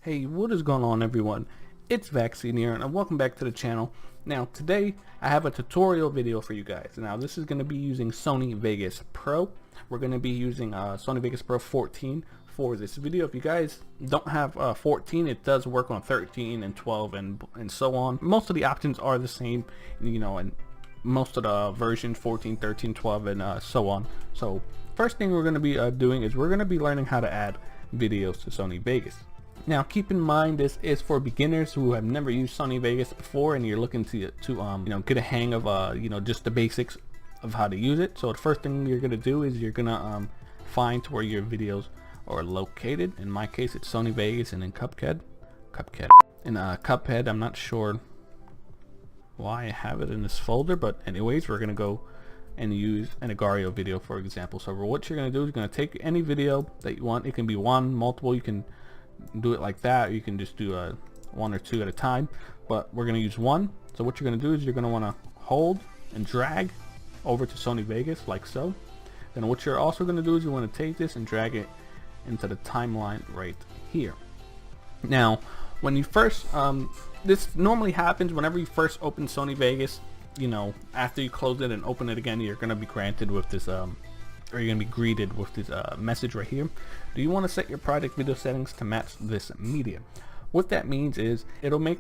Hey, what is going on, everyone? It's Vaccine here, and welcome back to the channel. Now, today I have a tutorial video for you guys. Now, this is going to be using Sony Vegas Pro. We're going to be using Sony Vegas Pro 14 for this video. If you guys don't have 14, it does work on 13 and 12 and so on. Most of the options are the same, and most of the versions 14, 13, 12, and so on. So, first thing we're going to be doing is we're going to be learning how to add videos to Sony Vegas. Now, keep in mind, this is for beginners who have never used Sony Vegas before, and you're looking to get a hang of just the basics of how to use it. So the first thing you're gonna do is you're gonna find where your videos are located. In my case, it's Sony Vegas, and in Cuphead. In Cuphead, I'm not sure why I have it in this folder, but anyways, we're gonna go and use an Agario video, for example. So what you're gonna do is you're gonna take any video that you want. It can be one, multiple. You can do it like that, or you can just do one or two at a time, but we're going to use one. So what you're going to do is you're going to want to hold and drag over to Sony Vegas like so. Then what you're also going to do is you want to take this and drag it into the timeline right here. Now, when you first this normally happens whenever you first open Sony Vegas. After you close it and open it again, you're going to be granted with this or you're going to be greeted with this message right here. Do you want to set your project video settings to match this media? What that means is it'll make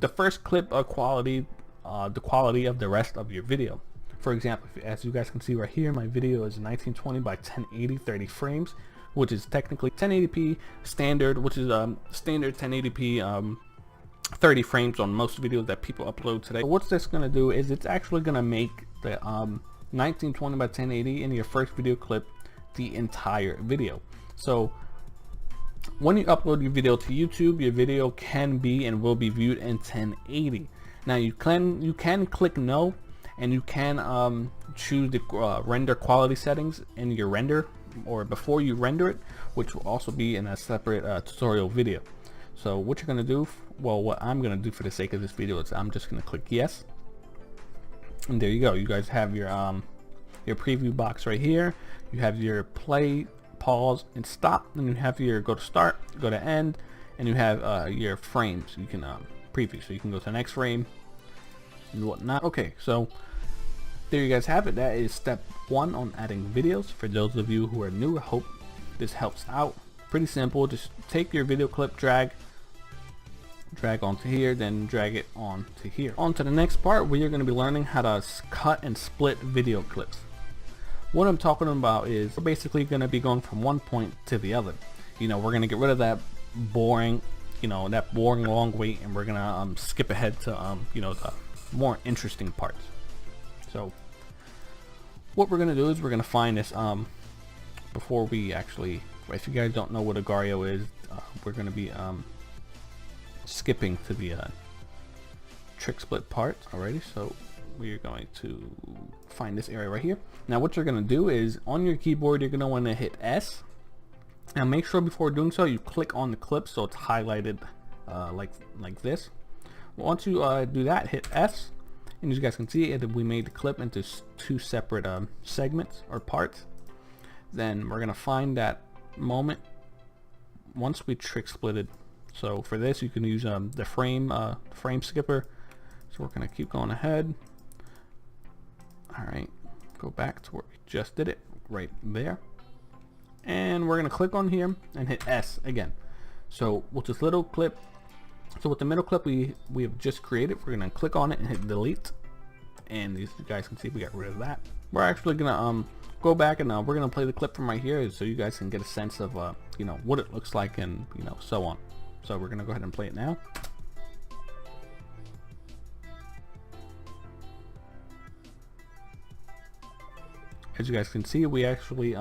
the first clip quality the quality of the rest of your video. For example, as you guys can see right here, my video is 1920 by 1080 30 frames, which is technically 1080p standard, which is standard 1080p 30 frames on most videos that people upload today. So what's this going to do is it's actually going to make the 1920 by 1080 in your first video clip the entire video. So when you upload your video to YouTube, your video can be and will be viewed in 1080. Now you can click no, and you can choose the render quality settings in your render or before you render it, which will also be in a separate tutorial video. So what you're gonna do, what I'm gonna do for the sake of this video is I'm just gonna click yes. And there you go. You guys have your preview box right here. You have your play, pause, and stop. And you have your go to start, go to end, and you have your frames you can preview. So you can go to the next frame and whatnot. Okay, so there you guys have it. That is step one on adding videos. For those of you who are new, I hope this helps out. Pretty simple. Just take your video clip, drag onto here, then drag it onto here. On to the next part where you're going to be learning how to cut and split video clips. What I'm talking about is we're basically going to be going from one point to the other. We're going to get rid of that boring long wait, and we're going to skip ahead to the more interesting parts. So what we're going to do is we're going to find this before we actually, if you guys don't know what Agario is, we're going to be skipping to the trick split part already. So we're going to find this area right here. Now what you're going to do is on your keyboard you're going to want to hit S. Now make sure before doing so you click on the clip so it's highlighted like this. Once you do that, hit S, and as you guys can see we made the clip into two separate segments or parts. Then we're going to find that moment once we trick splitted. So for this you can use the frame skipper. So we're going to keep going ahead. Alright, go back to where we just did it, right there. And we're going to click on here and hit S again. So with this little clip, so with the middle clip we have just created, we're going to click on it and hit delete. And as you guys can see, we got rid of that. We're actually going to go back and we're going to play the clip from right here so you guys can get a sense of what it looks like and so on. So we're going to go ahead and play it now. As you guys can see, we actually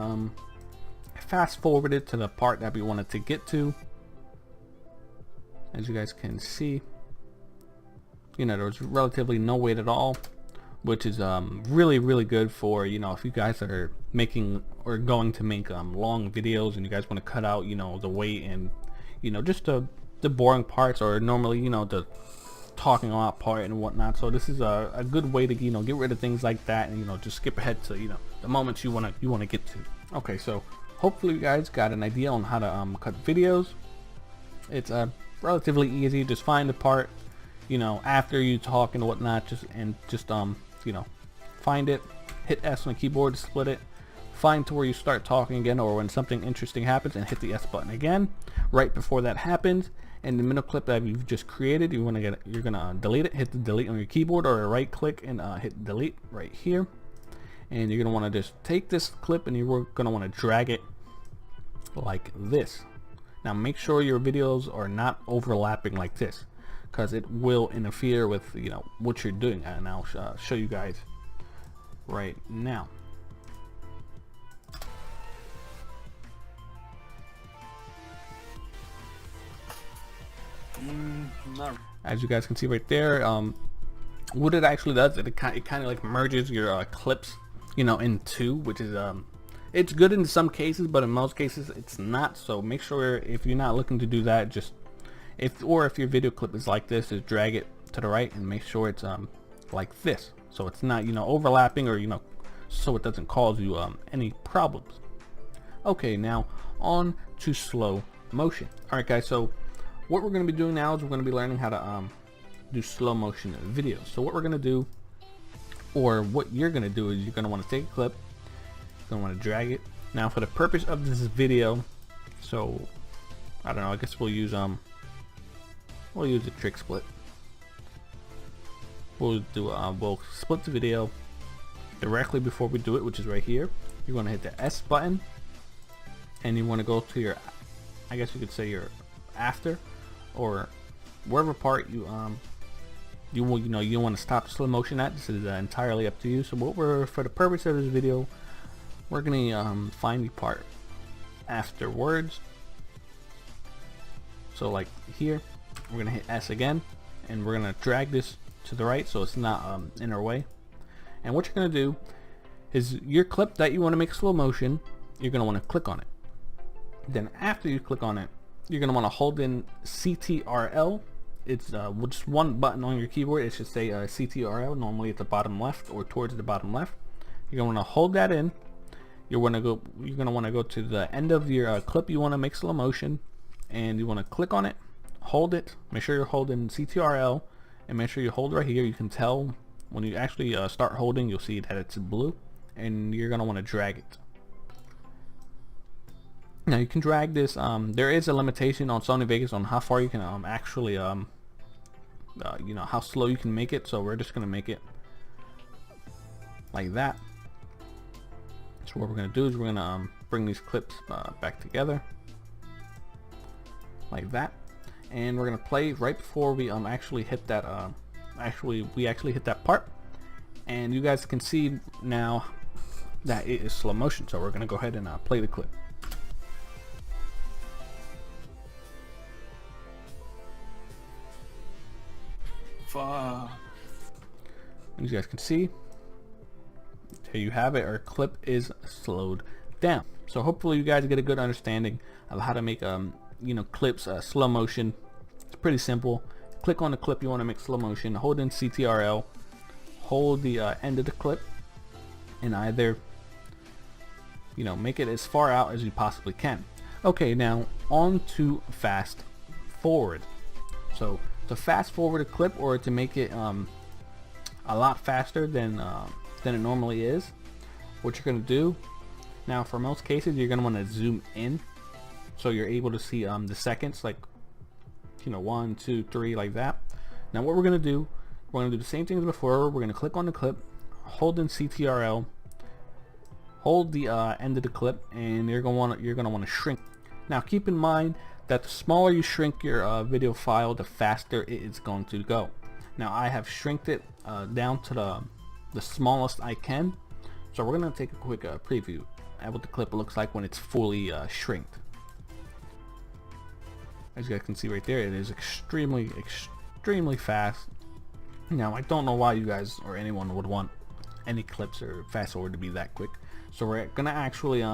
fast forwarded to the part that we wanted to get to. As you guys can see, there was relatively no wait at all, which is really good for if you guys are making or going to make long videos and you guys want to cut out the wait and just the boring parts, or normally the talking a lot part and whatnot. So this is a good way to get rid of things like that and just skip ahead to the moments you want to get to. Okay, so hopefully you guys got an idea on how to cut videos. It's relatively easy. Just find the part, you know, after you talk and whatnot, just you know, find it, hit S on the keyboard to split it, find to where you start talking again, or when something interesting happens, and hit the S button again right before that happens. And the middle clip that you've just created, you're gonna delete it. Hit the delete on your keyboard, or right click and hit delete right here. And you're gonna want to just take this clip and you're gonna want to drag it like this. Now make sure your videos are not overlapping like this, because it will interfere with, you know, what you're doing. And I'll show you guys right now. As you guys can see right there, what it actually does, it kind of like merges your clips, you know, in two, which is it's good in some cases, but in most cases it's not. So make sure, if you're not looking to do that, just if your video clip is like this, just drag it to the right and make sure it's like this, so it's not, you know, overlapping, or, you know, so it doesn't cause you any problems. Okay, now on to slow motion. All right, guys, so what we're going to be doing now is we're going to be learning how to do slow motion videos. So what we're going to do, or what you're going to do, is you're going to want to take a clip, you're going to want to drag it. Now for the purpose of this video, so I don't know, I guess we'll use a trick split. We'll split the video directly before we do it, which is right here. You're going to hit the S button, and you want to go to your, I guess you could say your after, or wherever part you want to stop slow motion at. This is entirely up to you. So for the purpose of this video, we're gonna find the part afterwards. So like here, we're gonna hit S again, and we're gonna drag this to the right so it's not in our way. And what you're gonna do is, your clip that you want to make slow motion, you're gonna want to click on it. Then after you click on it, you're going to want to hold in CTRL. It's just one button on your keyboard. It should say CTRL, normally at the bottom left or towards the bottom left. You're going to want to hold that in. You're going to want to go to the end of your clip you want to make slow motion, and you want to click on it, hold it, make sure you're holding CTRL, and make sure you hold right here. You can tell when you actually start holding, you'll see that it's blue, and you're going to want to drag it. Now you can drag this. There is a limitation on Sony Vegas on how far you can actually you know, how slow you can make it. So we're just gonna make it like that. So what we're gonna do is we're gonna bring these clips back together like that, and we're gonna play right before we actually hit that we actually hit that part, and you guys can see now that it is slow motion. So we're gonna go ahead and play the clip. And you guys can see, there you have it, our clip is slowed down. So hopefully you guys get a good understanding of how to make you know, clips slow motion. It's pretty simple. Click on the clip you want to make slow motion, hold in CTRL, hold the end of the clip, and either, you know, make it as far out as you possibly can. Okay, now on to fast forward. So to fast forward a clip, or to make it a lot faster than it normally is, what you're going to do, now for most cases you're going to want to zoom in so you're able to see the seconds, like, you know, 1, 2, 3, like that. Now what we're going to do, we're going to do the same thing as before. We're going to click on the clip, hold in CTRL, hold the end of the clip, and you're going to want to shrink. Now keep in mind that the smaller you shrink your video file, the faster it is going to go. Now I have shrinked it down to the smallest I can. So we're going to take a quick preview at what the clip looks like when it's fully shrinked. As you guys can see right there, it is extremely fast. Now I don't know why you guys or anyone would want any clips or fast forward to be that quick. So we're going to actually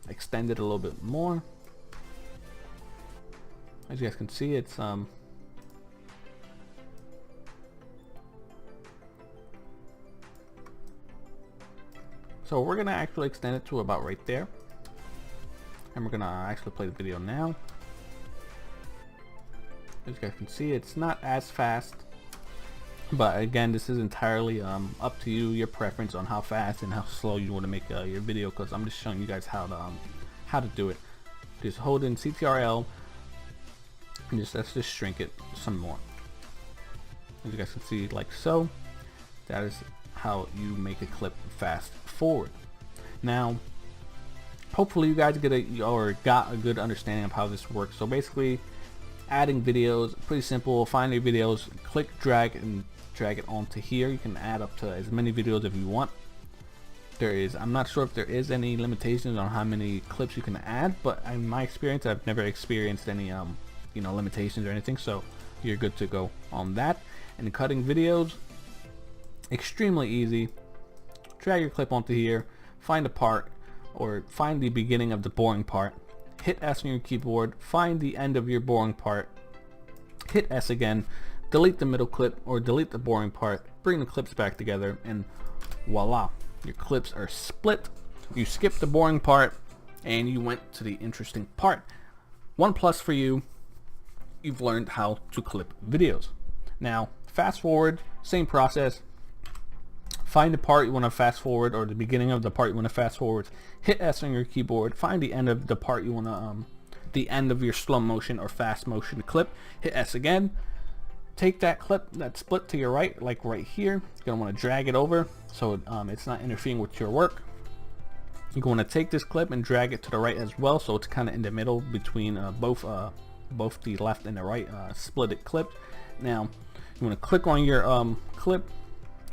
extend it a little bit more. As you guys can see, it's so we're gonna actually extend it to about right there, and we're gonna actually play the video now. As you guys can see, it's not as fast, but again, this is entirely up to you, your preference on how fast and how slow you want to make your video, because I'm just showing you guys how to do it. Just hold in CTRL and let's just shrink it some more. As you guys can see, like so. That is how you make a clip fast forward. Now, hopefully you guys got a good understanding of how this works. So basically, adding videos, pretty simple. Find your videos, click, drag it onto here. You can add up to as many videos if you want. I'm not sure if there is any limitations on how many clips you can add, but in my experience, I've never experienced any limitations or anything. So you're good to go on that. And cutting videos, extremely easy. Drag your clip onto here, find a part, or find the beginning of the boring part, hit S on your keyboard, find the end of your boring part, hit S again, delete the middle clip or delete the boring part, bring the clips back together, and voila, your clips are split. You skipped the boring part and you went to the interesting part. One plus for you, you've learned how to clip videos. Now fast forward, same process. Find the part you want to fast forward, or the beginning of the part you want to fast forward. Hit S on your keyboard. Find the end of the part you want to, the end of your slow motion or fast motion clip. Hit S again. Take that clip, that split to your right, like right here. You're gonna want to drag it over so it's not interfering with your work. You're going to take this clip and drag it to the right as well, so it's kind of in the middle between both the left and the right splitted clip. Now you want to click on your clip.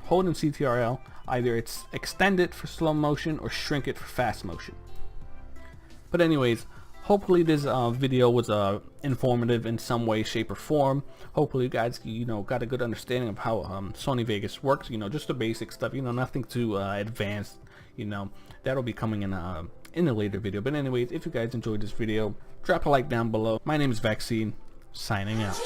Hold in CTRL, either it's extend it for slow motion or shrink it for fast motion. But anyways, hopefully this video was informative in some way, shape, or form. Hopefully you guys got a good understanding of how Sony Vegas works. Just the basic stuff. Nothing too advanced. That'll be coming in a later video. But anyways, if you guys enjoyed this video, drop a like down below. My name is Vaccine, signing out.